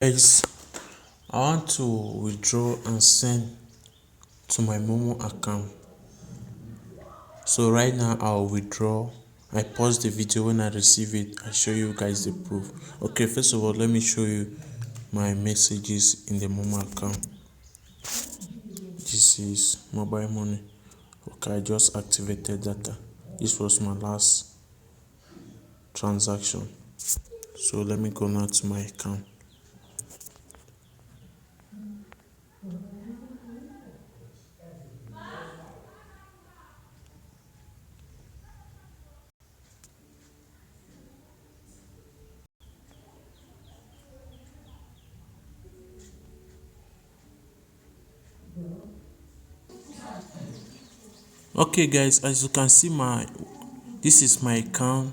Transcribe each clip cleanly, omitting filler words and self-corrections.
Guys, I want to withdraw and send to my momo account. So right now I'll withdraw. I pause the video. When I receive it, I show you guys the proof. Okay, first of all, let me show you my messages in the momo account. This is mobile money. Okay, I just activated data. This was my last transaction. So let me go now to my account. Okay guys, as you can see, this is my account.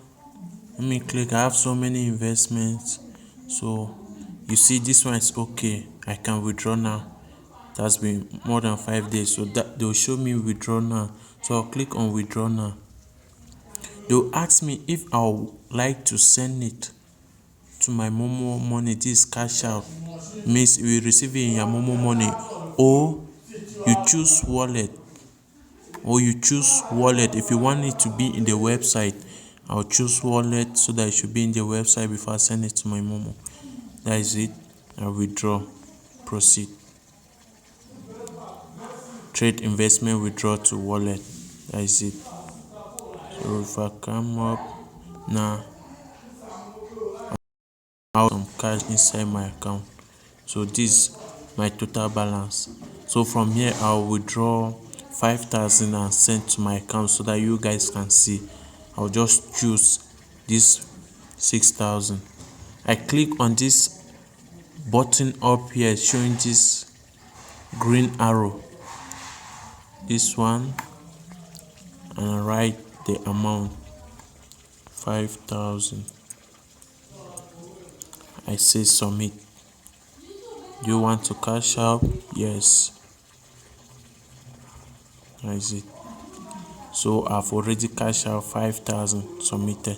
Let me click. I have so many investments. So you see this one is okay. I can withdraw now. That's been more than 5 days, so that they'll show me withdraw now. So I'll click on withdraw now. They'll ask me if I would like to send it to my momo money. This cash out means you will receive it in your momo money, or you choose wallet. If you want it to be in the website, I'll choose wallet so that it should be in the website before I send it to my momo. That is it. I withdraw, proceed, trade investment, withdraw to wallet. That is it. So if I come up now, I have some cash inside my account. So this my total balance. So from here I'll withdraw 5,000 and send to my account so that you guys can see. I'll just choose this 6,000. I click on this button up here showing this green arrow, this one, and I write the amount 5,000. I say submit. Do you want to cash out? Yes. That is it. So I've already cashed out 5,000, submitted.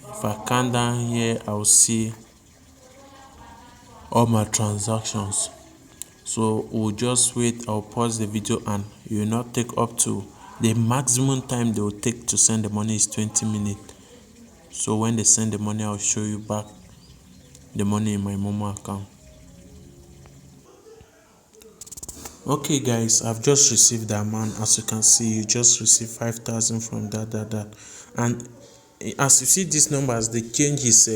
If I come down here, I'll see all my transactions. So we'll just wait. I'll pause the video, and you will not take up to the maximum time they will take to send the money is 20 minutes. So when they send the money, I'll show you back the money in my momo account. Okay guys, I've just received the amount. As you can see, you just received 5,000 from that, and as you see these numbers, the change is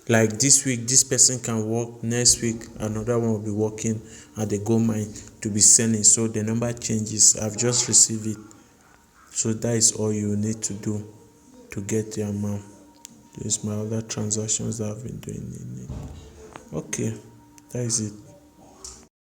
like this week this person can work, next week another one will be working at the gold mine to be selling. So the number changes. I've just received it. So that is all you need to do to get the amount. This is my other transactions that I've been doing in it. Okay, that is it.